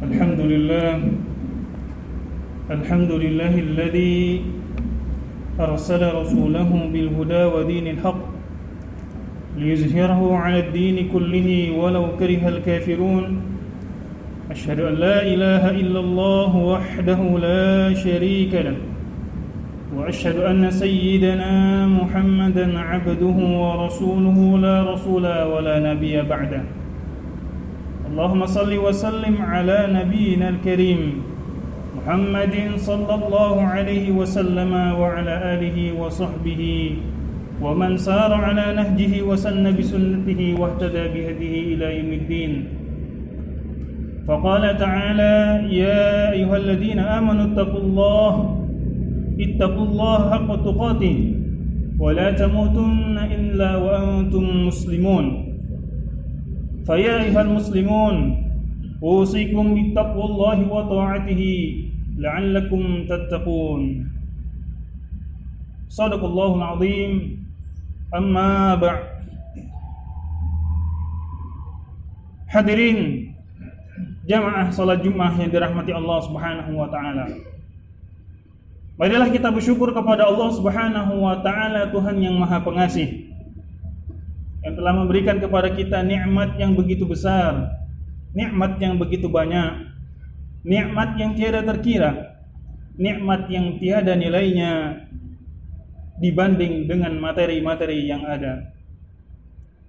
الحمد لله الذي أرسل رسوله بالهدى ودين الحق ليظهره على الدين كله ولو كره الكافرون أشهد أن لا إله إلا الله وحده لا شريك له وأشهد أن سيدنا محمدا عبده ورسوله لا رسول ولا نبي بعده اللهم صل وسلم على نبينا الكريم محمد صلى الله عليه وسلم وعلى آله وصحبه ومن سار على نهجه وسن بسنته واهتدى بهديه إلى يوم الدين فقال تعالى يا أيها الذين آمنوا اتقوا الله حق تقاته ولا تموتن إلا وأنتم مسلمون فيا أيها المسلمون أوصيكم بتقوى الله وطاعته لعلكم تتقون صدق الله العظيم أما بعد. Hadirin jamaah salat Jumat yang dirahmati Allah Subhanahu wa taala. Marilah kita bersyukur kepada Allah Subhanahu wa taala, Tuhan yang Maha Pengasih, yang telah memberikan kepada kita nikmat yang begitu besar, nikmat yang begitu banyak, nikmat yang tiada terkira, nikmat yang tiada nilainya dibanding dengan materi-materi yang ada.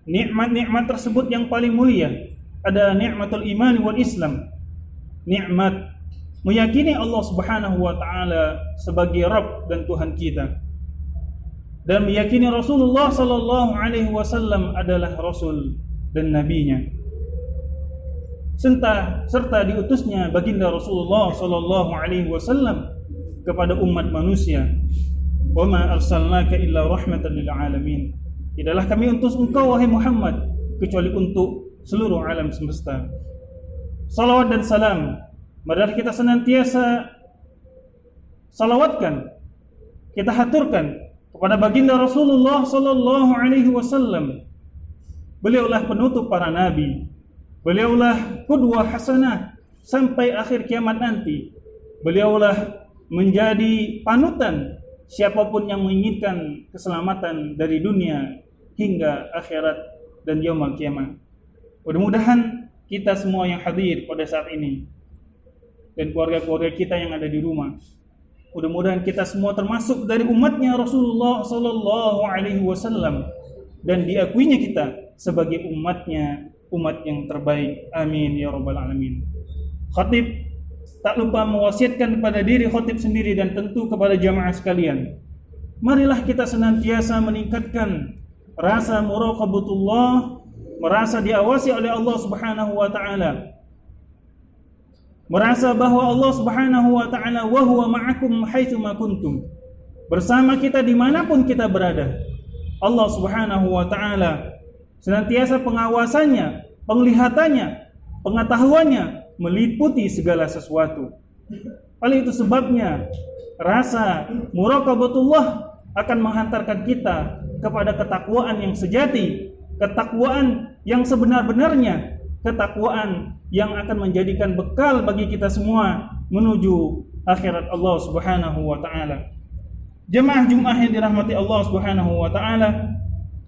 Nikmat-nikmat tersebut yang paling mulia ada nikmatul iman wal Islam, nikmat meyakini Allah Subhanahu wa taala sebagai Rabb dan Tuhan kita, dan meyakini Rasulullah sallallahu alaihi wasallam adalah rasul dan nabinya, serta diutusnya baginda Rasulullah sallallahu alaihi wasallam kepada umat manusia. Wa ma arsalnaka illa rahmatan lil alamin. Tidaklah kami utus engkau wahai Muhammad kecuali untuk seluruh alam semesta. Salawat dan salam marilah kita senantiasa salawatkan, kita haturkan kepada baginda Rasulullah sallallahu alaihi wasallam. Beliaulah penutup para nabi, beliaulah qudwah hasanah sampai akhir kiamat nanti. Beliaulah menjadi panutan siapapun yang menginginkan keselamatan dari dunia hingga akhirat dan yaumul kiamat. Mudah-mudahan kita semua yang hadir pada saat ini dan keluarga-keluarga kita yang ada di rumah, mudah-mudahan kita semua termasuk dari umatnya Rasulullah sallallahu alaihi wasallam dan diakuinya kita sebagai umatnya, umat yang terbaik. Amin ya rabbal alamin. Khatib tak lupa mewasiatkan kepada diri khatib sendiri dan tentu kepada jamaah sekalian, marilah kita senantiasa meningkatkan rasa muraqabatullah, merasa diawasi oleh Allah Subhanahu wa taala, merasa bahwa Allah Subhanahu wa taala wa huwa ma'akum haitsu ma kuntum, bersama kita dimanapun kita berada. Allah Subhanahu wa taala senantiasa pengawasannya, penglihatannya, pengetahuannya meliputi segala sesuatu. Oleh itu sebabnya rasa muraqabatullah akan menghantarkan kita kepada ketakwaan yang sejati, ketakwaan yang sebenar-benarnya, ketakwaan yang akan menjadikan bekal bagi kita semua menuju akhirat Allah Subhanahu wa taala. Jemaah Jumat yang dirahmati Allah Subhanahu wa taala,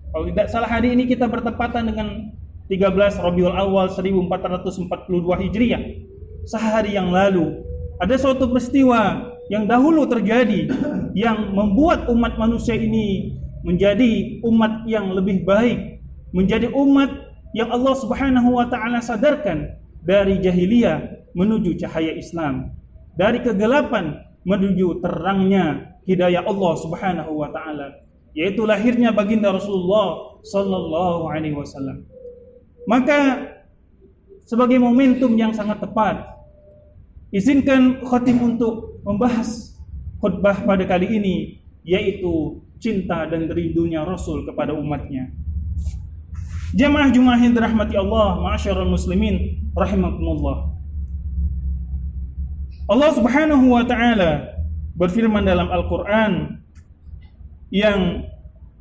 kalau tidak salah hari ini kita bertepatan dengan 13 Rabiul Awal 1442 Hijriah. Sehari yang lalu ada suatu peristiwa yang dahulu terjadi yang membuat umat manusia ini menjadi umat yang lebih baik, menjadi umat yang Allah Subhanahu wa taala sadarkan dari jahiliyah menuju cahaya Islam, dari kegelapan menuju terangnya hidayah Allah Subhanahu wa taala, yaitu lahirnya baginda Rasulullah sallallahu alaihi wasallam. Maka sebagai momentum yang sangat tepat, izinkan khatib untuk membahas khutbah pada kali ini, yaitu cinta dan rindunya Rasul kepada umatnya. Jamaah Jumat yang dirahmati Allah, ma'asyiral muslimin rahimakumullah. Allah Subhanahu wa taala berfirman dalam Al-Qur'an, yang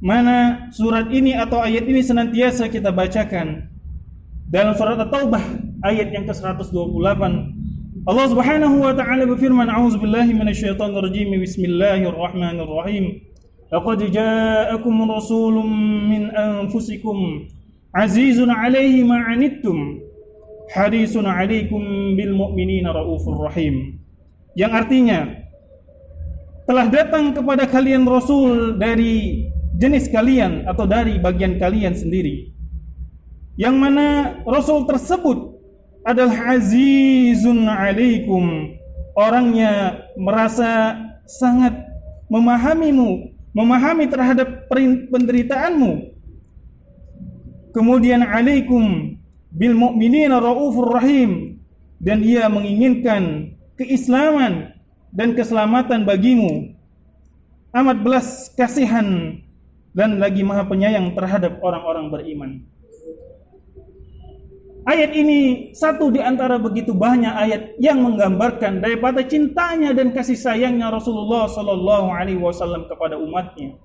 mana surat ini atau ayat ini senantiasa kita bacakan dalam surat At-Taubah ayat yang ke-128. Allah Subhanahu wa taala berfirman, "A'udzubillahi minasyaitonir rajim. Bismillahirrahmanirrahim. Laqad ja'akum rasulun min anfusikum azizun 'alaihi ma 'anittum harisun 'alaikum bil mu'minina raufur rahim." Yang artinya, telah datang kepada kalian rasul dari jenis kalian atau dari bagian kalian sendiri, yang mana rasul tersebut adalah azizun alaikum, orangnya merasa sangat memahami terhadap penderitaanmu. Kemudian alaikum bil mu'minina raufur rahim, dan ia menginginkan keislaman dan keselamatan bagimu, amat belas kasihan dan lagi maha penyayang terhadap orang-orang beriman. Ayat ini satu di antara begitu banyak ayat yang menggambarkan daripada cintanya dan kasih sayangnya Rasulullah sallallahu alaihi wasallam kepada umatnya.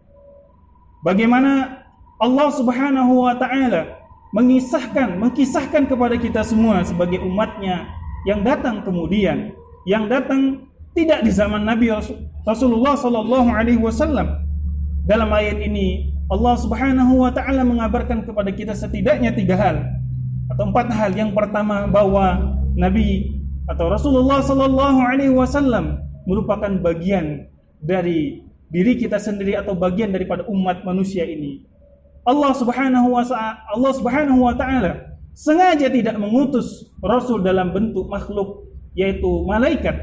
Bagaimana Allah Subhanahu wa taala mengkisahkan kepada kita semua sebagai umatnya yang datang kemudian, yang datang tidak di zaman Nabi Rasulullah sallallahu alaihi wasallam. Dalam ayat ini Allah Subhanahu wa taala mengabarkan kepada kita setidaknya 3 hal atau 4 hal. Yang pertama, bahwa Nabi atau Rasulullah sallallahu alaihi wasallam merupakan bagian dari diri kita sendiri atau bagian daripada umat manusia ini. Allah Subhanahu wa taala sengaja tidak mengutus rasul dalam bentuk makhluk, yaitu malaikat.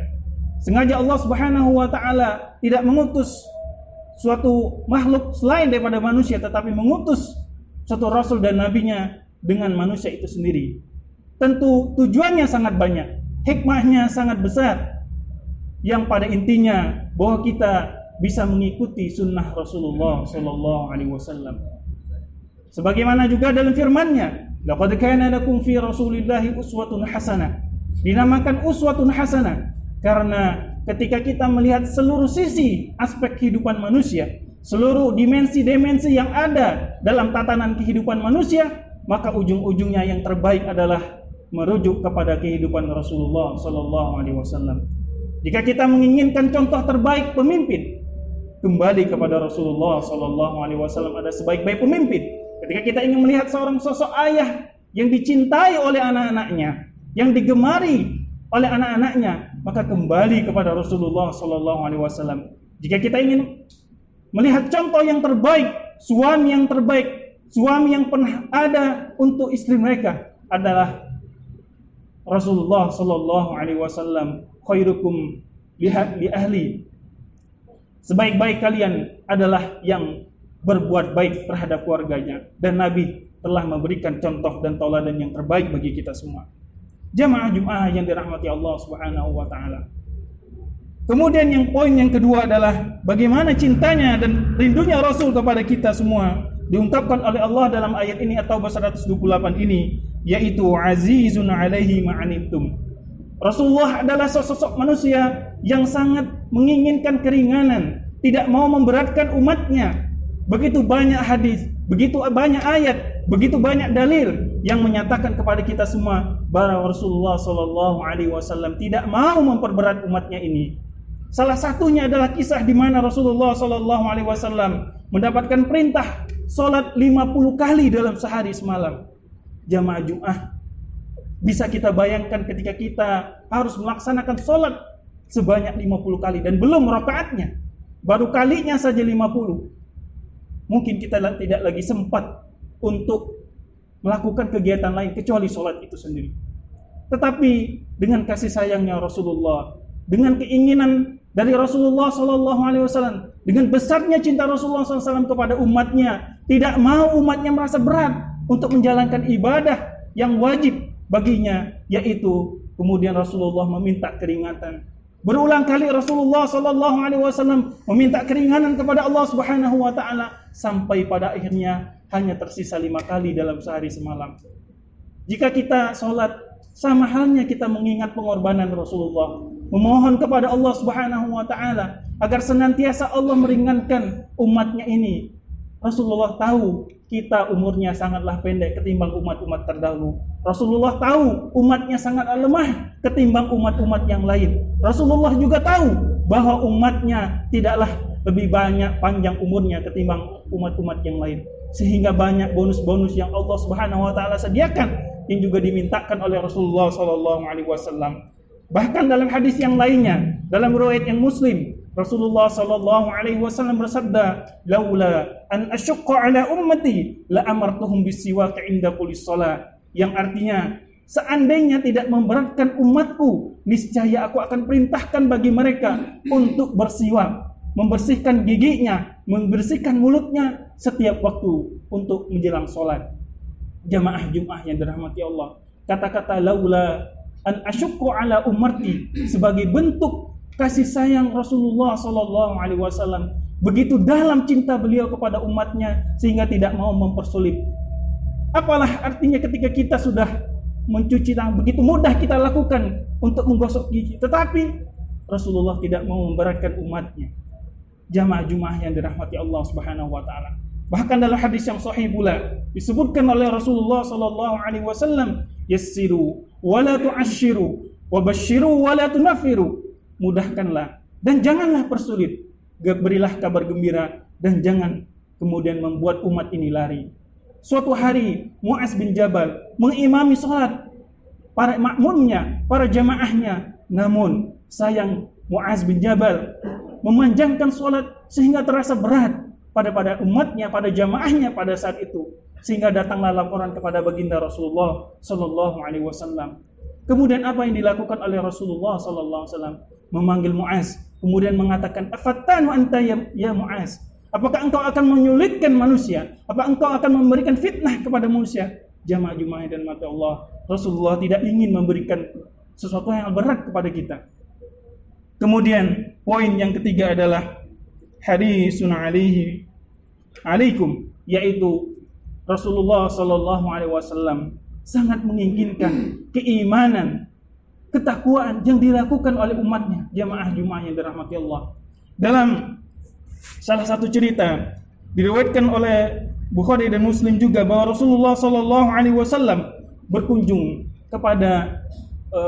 Sengaja Allah Subhanahu wa taala tidak mengutus suatu makhluk selain daripada manusia, tetapi mengutus suatu rasul dan nabinya dengan manusia itu sendiri. Tentu tujuannya sangat banyak, hikmahnya sangat besar, yang pada intinya bahwa kita bisa mengikuti sunnah Rasulullah sallallahu alaihi wasallam. Sebagaimana juga dalam firman-Nya, laqad kana lakum fi Rasulillahi uswatun hasanah. Dinamakan uswatun hasanah karena ketika kita melihat seluruh sisi aspek kehidupan manusia, seluruh dimensi-dimensi yang ada dalam tatanan kehidupan manusia, maka ujung-ujungnya yang terbaik adalah merujuk kepada kehidupan Rasulullah sallallahu alaihi wasallam. Jika kita menginginkan contoh terbaik pemimpin, kembali kepada Rasulullah sallallahu alaihi wasallam ada sebaik-baik pemimpin. Ketika kita ingin melihat seorang sosok ayah yang dicintai oleh anak-anaknya, yang digemari oleh anak-anaknya, maka kembali kepada Rasulullah sallallahu alaihi wasallam. Jika kita ingin melihat contoh yang terbaik, suami yang terbaik, suami yang pernah ada untuk istri mereka adalah Rasulullah sallallahu alaihi wasallam. Khairukum li ahli. Sebaik-baik kalian adalah yang berbuat baik terhadap keluarganya, dan Nabi telah memberikan contoh dan tauladan yang terbaik bagi kita semua. Jamaah Jumat yang dirahmati Allah Subhanahu wa taala. Kemudian poin yang kedua adalah bagaimana cintanya dan rindunya Rasul kepada kita semua diungkapkan oleh Allah dalam ayat ini atau 128 ini, yaitu azizun alaihi ma'anittum. Rasulullah adalah sosok manusia yang sangat menginginkan keringanan, tidak mau memberatkan umatnya. Begitu banyak hadis, begitu banyak ayat, begitu banyak dalil yang menyatakan kepada kita semua bahwa Rasulullah sallallahu alaihi wasallam tidak mau memperberat umatnya ini. Salah satunya adalah kisah di mana Rasulullah sallallahu alaihi wasallam mendapatkan perintah salat 50 kali dalam sehari semalam. Jamaah Jumat, bisa kita bayangkan ketika kita harus melaksanakan salat sebanyak 50 kali dan belum rakaatnya, baru kalinya saja 50. Mungkin kita tidak lagi sempat untuk melakukan kegiatan lain kecuali sholat itu sendiri. Tetapi dengan kasih sayangnya Rasulullah, dengan keinginan dari Rasulullah SAW, dengan besarnya cinta Rasulullah SAW kepada umatnya, tidak mau umatnya merasa berat untuk menjalankan ibadah yang wajib baginya, yaitu kemudian Rasulullah meminta keringanan. Berulang kali Rasulullah SAW meminta keringanan kepada Allah Subhanahu wa taala sampai pada akhirnya hanya tersisa 5 kali dalam sehari semalam. Jika kita sholat, sama halnya kita mengingat pengorbanan Rasulullah, memohon kepada Allah Subhanahu wa taala agar senantiasa Allah meringankan umatnya ini. Rasulullah tahu kita umurnya sangatlah pendek ketimbang umat-umat terdahulu. Rasulullah tahu umatnya sangat lemah ketimbang umat-umat yang lain. Rasulullah juga tahu bahwa umatnya tidaklah lebih banyak panjang umurnya ketimbang umat-umat yang lain. Sehingga banyak bonus-bonus yang Allah Subhanahu wa taala sediakan yang juga dimintakan oleh Rasulullah sallallahu alaihi wasallam. Bahkan dalam hadis yang lainnya, dalam riwayat yang Muslim, Rasulullah sallallahu alaihi wasallam bersabda, "Laula an asyqa ala ummati la amartuhum bisiwak 'inda kulli shalah." Yang artinya, seandainya tidak memberatkan umatku, niscaya aku akan perintahkan bagi mereka untuk bersiwak, membersihkan giginya, membersihkan mulutnya setiap waktu untuk menjelang salat. Jamaah Jumat yang dirahmati Allah, kata-kata laula an asyqa ala ummati sebagai bentuk kasih sayang Rasulullah sallallahu alaihi wasallam, begitu dalam cinta beliau kepada umatnya sehingga tidak mau mempersulit. Apalah artinya ketika kita sudah mencuci tangan, begitu mudah kita lakukan untuk menggosok gigi, tetapi Rasulullah tidak mau memberatkan umatnya. Jamaah Jumat yang dirahmati Allah Subhanahu wa taala. Bahkan dalam hadis yang sahih pula disebutkan oleh Rasulullah sallallahu alaihi wasallam, yassiru wa la tu'assyiru wa basyiru wa la tunaffiru. Mudahkanlah dan janganlah persulit. Berilah kabar gembira dan jangan kemudian membuat umat ini lari. Suatu hari Mu'az bin Jabal mengimami salat para makmumnya, para jamaahnya. Namun sayang Mu'az bin Jabal memanjangkan salat sehingga terasa berat pada umatnya, pada jamaahnya pada saat itu, sehingga datanglah laporan kepada baginda Rasulullah sallallahu alaihi wasallam. Kemudian apa yang dilakukan oleh Rasulullah sallallahu alaihi wasallam? Memanggil Mu'az, kemudian mengatakan, "Afattanu anta ya Mu'az? Apakah engkau akan menyulitkan manusia? Apa engkau akan memberikan fitnah kepada manusia?" Jamaah Jumat dan mata Allah, Rasulullah tidak ingin memberikan sesuatu yang berat kepada kita. Kemudian poin yang ketiga adalah hadisun alaikum, yaitu Rasulullah sallallahu alaihi wasallam sangat menginginkan keimanan, ketakwaan yang dilakukan oleh umatnya. Jamaah Jumat yang dirahmati Allah. Dalam salah satu cerita diriwayatkan oleh Bukhari dan Muslim juga bahwa Rasulullah sallallahu alaihi wasallam berkunjung kepada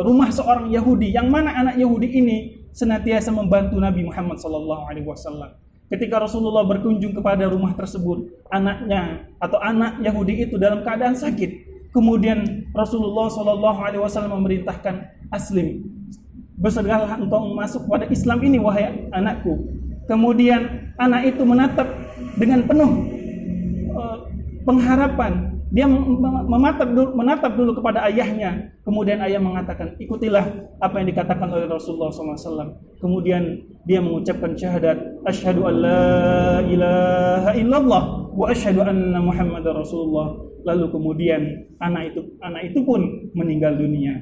rumah seorang Yahudi, yang mana anak Yahudi ini senantiasa membantu Nabi Muhammad sallallahu alaihi wasallam. Ketika Rasulullah berkunjung kepada rumah tersebut, anaknya atau anak Yahudi itu dalam keadaan sakit. Kemudian Rasulullah sallallahu alaihi wasallam memerintahkan, "Aslim, bersegeralah engkau masuk pada Islam ini wahai anakku." Kemudian anak itu menatap dengan penuh pengharapan. Dia menatap dulu kepada ayahnya. Kemudian ayah mengatakan, "Ikutilah apa yang dikatakan oleh Rasulullah SAW." Kemudian dia mengucapkan syahadat, "Asyhadu an la ilaha illallah wa asyhadu anna Muhammadar Rasulullah." Lalu kemudian anak itu pun meninggal dunia.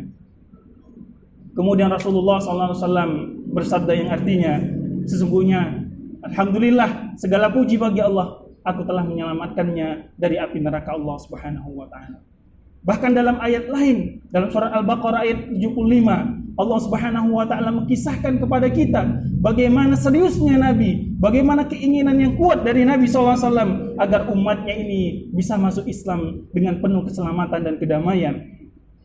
Kemudian Rasulullah SAW bersabda yang artinya, "Sesungguhnya alhamdulillah, segala puji bagi Allah, aku telah menyelamatkannya dari api neraka Allah Subhanahu wa taala." Bahkan dalam ayat lain, dalam surat Al-Baqarah ayat 75, Allah Subhanahu wa taala mengisahkan kepada kita bagaimana seriusnya Nabi, bagaimana keinginan yang kuat dari Nabi SAW agar umatnya ini bisa masuk Islam dengan penuh keselamatan dan kedamaian.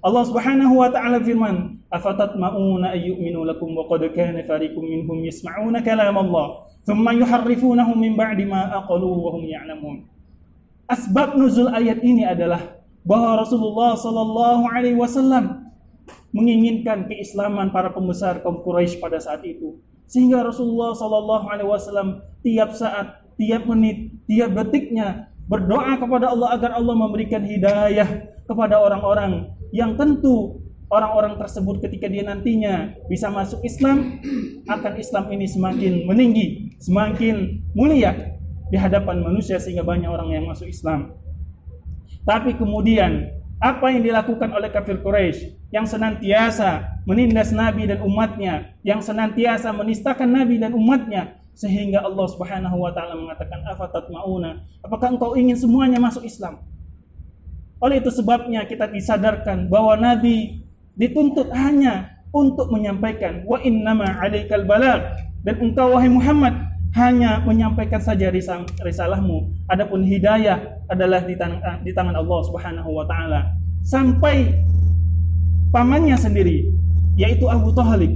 Allah Subhanahu wa taala firman, "Afatatma'una ayyuminu lakum wa qad kana fariqum minhum yasma'una kalam Allah, thumma yuharrifunahu min ba'di ma aqaluhu wa hum ya'lamun." Asbab nuzul ayat ini adalah bahwa Rasulullah sallallahu alaihi wasallam menginginkan keislaman para pembesar kaum Quraisy pada saat itu, sehingga Rasulullah sallallahu alaihi wasallam tiap saat, tiap menit, tiap detiknya berdoa kepada Allah agar Allah memberikan hidayah kepada orang-orang yang tentu orang-orang tersebut ketika dia nantinya bisa masuk Islam, akan Islam ini semakin meninggi, semakin mulia di hadapan manusia sehingga banyak orang yang masuk Islam. Tapi kemudian apa yang dilakukan oleh kafir Quraisy yang senantiasa menindas Nabi dan umatnya, yang senantiasa menistakan Nabi dan umatnya, sehingga Allah Subhanahu wa taala mengatakan, "Afatatma'una, apakah engkau ingin semuanya masuk Islam?" Oleh itu sebabnya kita disadarkan bahwa Nabi dituntut hanya untuk menyampaikan, "Wa innama 'alaikal balagh," dan engkau wahai Muhammad hanya menyampaikan saja risalahmu. Adapun hidayah adalah di tangan Allah Subhanahu wa taala. Sampai pamannya sendiri, yaitu Abu Thalib,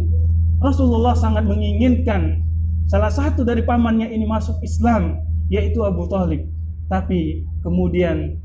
Rasulullah sangat menginginkan salah satu dari pamannya ini masuk Islam, yaitu Abu Thalib. Tapi kemudian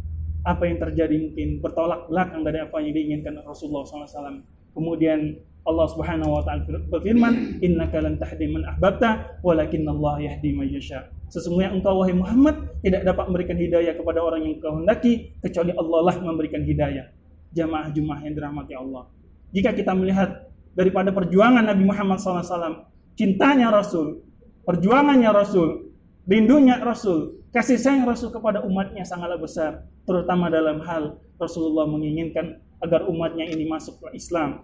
apa yang terjadi mungkin bertolak belakang dari apa yang diinginkan Rasulullah SAW. Kemudian Allah Subhanahu wa taala berfirman, "Innaka lan tahdi man ahbabta, walakinnallaha yahdi man yasha." Sesungguhnya engkau wahai Muhammad tidak dapat memberikan hidayah kepada orang yang kau hendaki kecuali Allah lah memberikan hidayah. Jamaah Jumat yang dirahmati Allah. Jika kita melihat daripada perjuangan Nabi Muhammad SAW, cintanya Rasul, perjuangannya Rasul, rindunya Rasul, kasih sayang Rasul kepada umatnya sangatlah besar, terutama dalam hal Rasulullah menginginkan agar umatnya ini masuk ke Islam,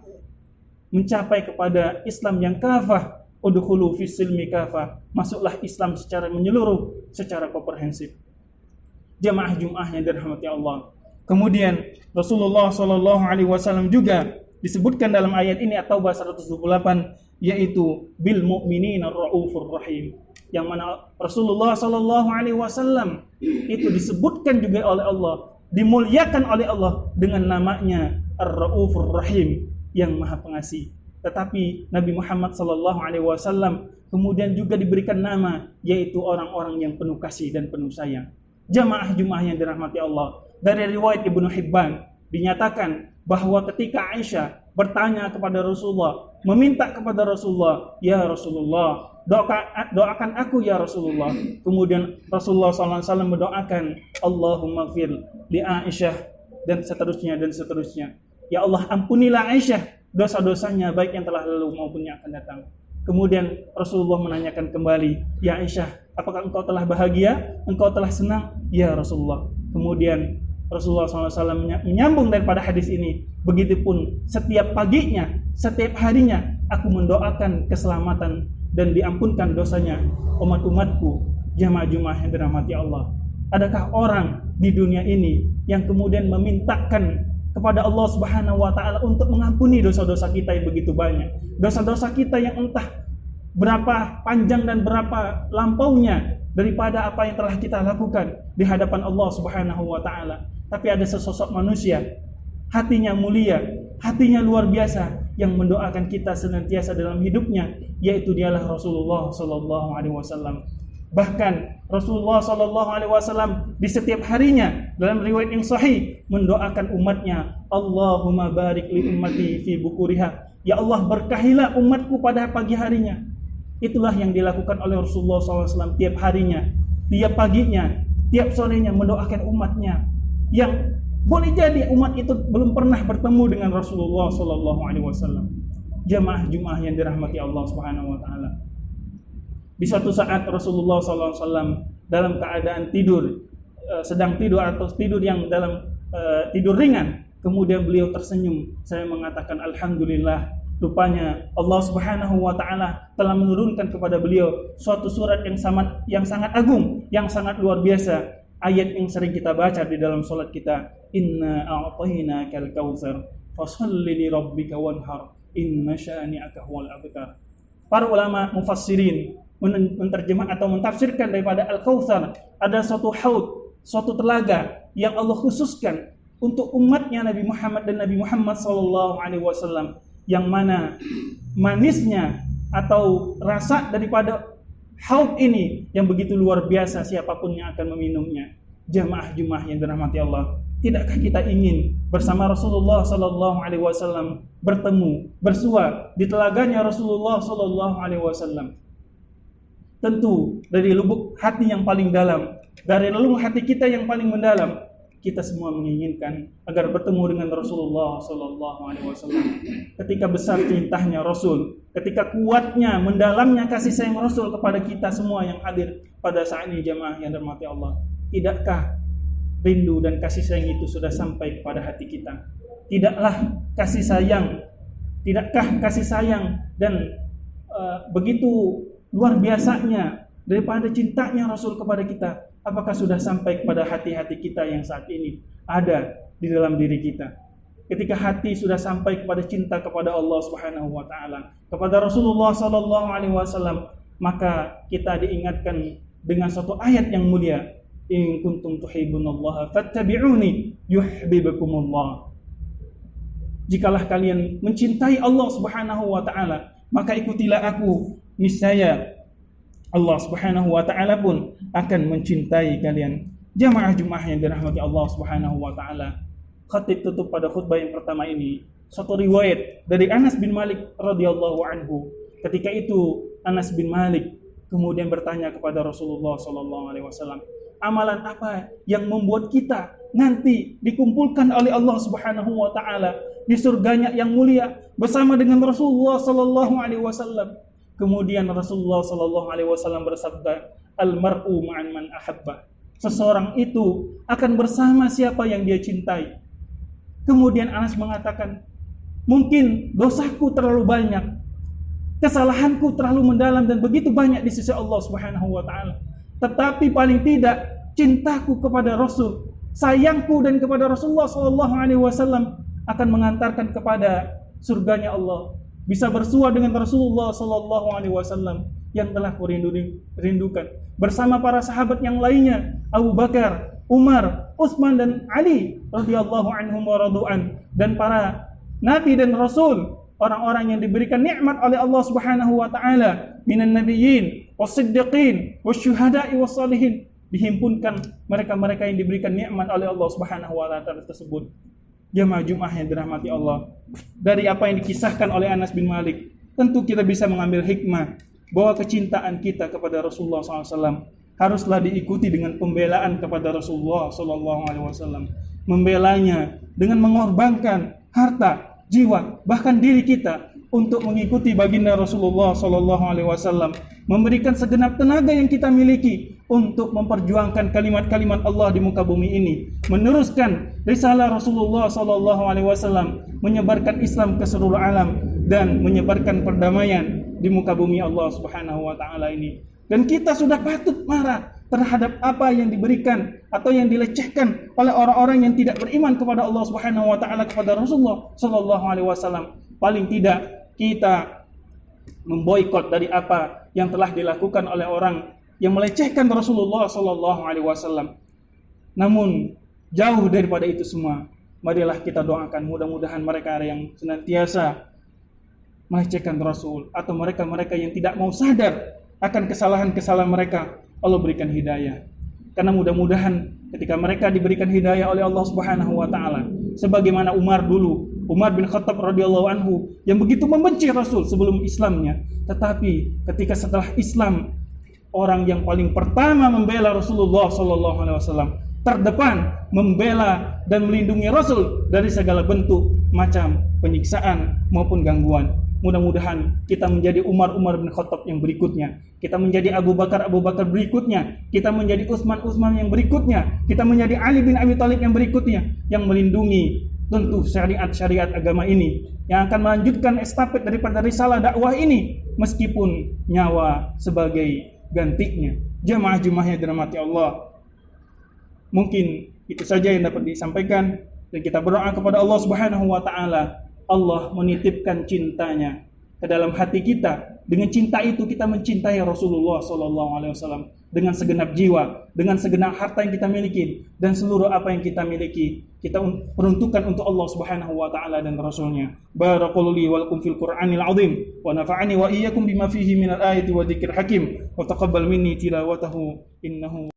mencapai kepada Islam yang kafah, udkhulu fis silmi kafah, masuklah Islam secara menyeluruh, secara komprehensif. Jamaah Jumat yang dirahmati Allah. Kemudian Rasulullah SAW juga disebutkan dalam ayat ini At-Taubah 128, yaitu bil mu'minina ar-raufur rahim, yang mana Rasulullah SAW itu disebutkan juga oleh Allah, dimuliakan oleh Allah dengan namanya Ar-Raufur Rahim, yang Maha Pengasih. Tetapi Nabi Muhammad SAW kemudian juga diberikan nama, yaitu orang-orang yang penuh kasih dan penuh sayang. Jamaah Jumat yang dirahmati Allah, dari riwayat Ibnu Hibban dinyatakan bahwa ketika Aisyah bertanya kepada Rasulullah, meminta kepada Rasulullah, "Ya Rasulullah, doakan aku ya Rasulullah." Kemudian Rasulullah SAW mendoakan, "Allahumma fir li Aisyah," dan seterusnya dan seterusnya. Ya Allah, ampunilah Aisyah dosa-dosanya, baik yang telah lalu maupun yang akan datang. Kemudian Rasulullah menanyakan kembali, "Ya Aisyah, apakah engkau telah bahagia? Engkau telah senang?" "Ya Rasulullah." Kemudian Rasulullah SAW menyambung daripada hadis ini, "Begitupun setiap paginya, setiap harinya, aku mendoakan keselamatan dan diampunkan dosanya umat-umatku." Jamaah Jumat yang dirahmati Allah. Adakah orang di dunia ini yang kemudian memintakan kepada Allah Subhanahu wa taala untuk mengampuni dosa-dosa kita yang begitu banyak? Dosa-dosa kita yang entah berapa panjang dan berapa lampaunya daripada apa yang telah kita lakukan di hadapan Allah Subhanahu wa taala. Tapi ada sesosok manusia, hatinya mulia, hatinya luar biasa, yang mendoakan kita senantiasa dalam hidupnya, yaitu dialah Rasulullah sallallahu alaihi wasallam. Bahkan Rasulullah sallallahu alaihi wasallam di setiap harinya dalam riwayat yang sahih mendoakan umatnya, "Allahumma barik li ummati fi bukuriha." Ya Allah, berkahilah umatku pada pagi harinya. Itulah yang dilakukan oleh Rasulullah SAW tiap harinya, tiap paginya, tiap sorenya mendoakan umatnya. Yang boleh jadi umat itu belum pernah bertemu dengan Rasulullah SAW. Jamaah Jumat yang dirahmati Allah Subhanahu wa taala. Di suatu saat Rasulullah SAW dalam keadaan tidur, sedang tidur atau tidur yang dalam tidur ringan, kemudian beliau tersenyum. Saya mengatakan, "Alhamdulillah, rupanya Allah Subhanahu wa taala telah menurunkan kepada beliau suatu surat yang sangat agung, yang sangat luar biasa." Ayat yang sering kita baca di dalam salat kita, "Inna a'tainakal kautsar, fasholli li rabbika wanhar, inna syani'aka huwal abtar." Para ulama mufassirin menerjemah atau mentafsirkan daripada Al-Kautsar ada suatu haud, suatu telaga yang Allah khususkan untuk umatnya Nabi Muhammad dan Nabi Muhammad SAW, yang mana manisnya atau rasa daripada haud ini yang begitu luar biasa, siapapun yang akan meminumnya. Jamaah Jumat yang dirahmati Allah, tidakkah kita ingin bersama Rasulullah SAW bertemu, bersua di telaganya Rasulullah SAW? Tentu dari lubuk hati yang paling dalam, dari relung hati kita yang paling mendalam, kita semua menginginkan agar bertemu dengan Rasulullah SAW. Ketika besar cintanya Rasul, ketika kuatnya, mendalamnya kasih sayang Rasul kepada kita semua yang hadir pada saat ini, jamaah yang dirahmati Allah, tidakkah rindu dan kasih sayang itu sudah sampai kepada hati kita? Tidakkah kasih sayang dan begitu luar biasanya daripada cintanya Rasul kepada kita, apakah sudah sampai kepada hati-hati kita yang saat ini ada di dalam diri kita? Ketika hati sudah sampai kepada cinta kepada Allah Subhanahu wa taala, kepada Rasulullah sallallahu alaihi wasallam, maka kita diingatkan dengan suatu ayat yang mulia, in kuntum tuhibbunallaha fattabi'uni yuhibbukumullah. Jikalau kalian mencintai Allah Subhanahu wa taala, maka ikutilah aku, niscaya Allah Subhanahu wa taala pun akan mencintai kalian. Jamaah Jumat yang dirahmati Allah Subhanahu wa taala. Khatib tutup pada khutbah yang pertama ini satu riwayat dari Anas bin Malik radhiyallahu anhu. Ketika itu Anas bin Malik kemudian bertanya kepada Rasulullah sallallahu alaihi wasallam, amalan apa yang membuat kita nanti dikumpulkan oleh Allah Subhanahu wa taala di surganya yang mulia bersama dengan Rasulullah sallallahu alaihi wasallam? Kemudian Rasulullah sallallahu alaihi wasallam bersabda, al-mar'u ma'an man ahabba. Seseorang itu akan bersama siapa yang dia cintai. Kemudian Anas mengatakan, mungkin dosaku terlalu banyak, kesalahanku terlalu mendalam dan begitu banyak di sisi Allah Subhanahu wa taala. Tetapi paling tidak cintaku kepada Rasul, sayangku dan kepada Rasulullah sallallahu alaihi wasallam akan mengantarkan kepada surganya Allah. Bisa bersua dengan Rasulullah sallallahu alaihi wasallam yang telah kurindukan bersama para sahabat yang lainnya, Abu Bakar, Umar, Utsman dan Ali radhiyallahu anhum wa radu'an, dan para nabi dan rasul, orang-orang yang diberikan nikmat oleh Allah Subhanahu wa taala, minan nabiyyin was-siddiqin wasyuhada'i was-salihin. Dihimpunkan mereka-mereka yang diberikan nikmat oleh Allah Subhanahu wa taala tersebut. Jamaah Jumat yang dirahmati Allah, dari apa yang dikisahkan oleh Anas bin Malik, tentu kita bisa mengambil hikmah bahwa kecintaan kita kepada Rasulullah SAW haruslah diikuti dengan pembelaan kepada Rasulullah SAW. Membelanya dengan mengorbankan harta, jiwa, bahkan diri kita untuk mengikuti baginda Rasulullah SAW. Memberikan segenap tenaga yang kita miliki untuk memperjuangkan kalimat-kalimat Allah di muka bumi ini, meneruskan risalah Rasulullah SAW, menyebarkan Islam ke seluruh alam dan menyebarkan perdamaian di muka bumi Allah Subhanahu wa taala ini. Dan kita sudah patut marah terhadap apa yang diberikan atau yang dilecehkan oleh orang-orang yang tidak beriman kepada Allah Subhanahu wa taala, kepada Rasulullah sallallahu alaihi wasallam. Paling tidak kita memboikot dari apa yang telah dilakukan oleh orang yang melecehkan Rasulullah sallallahu alaihi wasallam. Namun jauh daripada itu semua, marilah kita doakan mudah-mudahan mereka yang senantiasa melecehkan Rasul atau mereka-mereka yang tidak mau sadar akan kesalahan-kesalahan mereka, Allah berikan hidayah. Karena mudah-mudahan ketika mereka diberikan hidayah oleh Allah Subhanahu wa taala, sebagaimana Umar dulu, Umar bin Khattab radhiyallahu anhu yang begitu membenci Rasul sebelum Islamnya, tetapi ketika setelah Islam, orang yang paling pertama membela Rasulullah sallallahu alaihi wasallam, terdepan membela dan melindungi Rasul dari segala bentuk macam penyiksaan maupun gangguan. Mudah-mudahan kita menjadi Umar bin Khattab yang berikutnya, kita menjadi Abu Bakar berikutnya, kita menjadi Utsman yang berikutnya, kita menjadi Ali bin Abi Thalib yang berikutnya, yang melindungi tentu syariat-syariat agama ini, yang akan melanjutkan estafet daripada risalah dakwah ini meskipun nyawa sebagai gantinya. Jamaah Jumat yang dirahmati Allah, mungkin itu saja yang dapat disampaikan, dan kita berdoa kepada Allah Subhanahu wa taala. Allah menitipkan cintanya ke dalam hati kita. Dengan cinta itu kita mencintai Rasulullah SAW dengan segenap jiwa, dengan segenap harta yang kita miliki, dan seluruh apa yang kita miliki kita peruntukkan untuk Allah Subhanahu wa taala dan Rasulnya. Barakallahu li wa lakum fil Qur'anil azim wa nafa'ani wa iyyakum bima fihi minal ayati wa dzikril hakim wa taqabbal minni tilawatahu innahu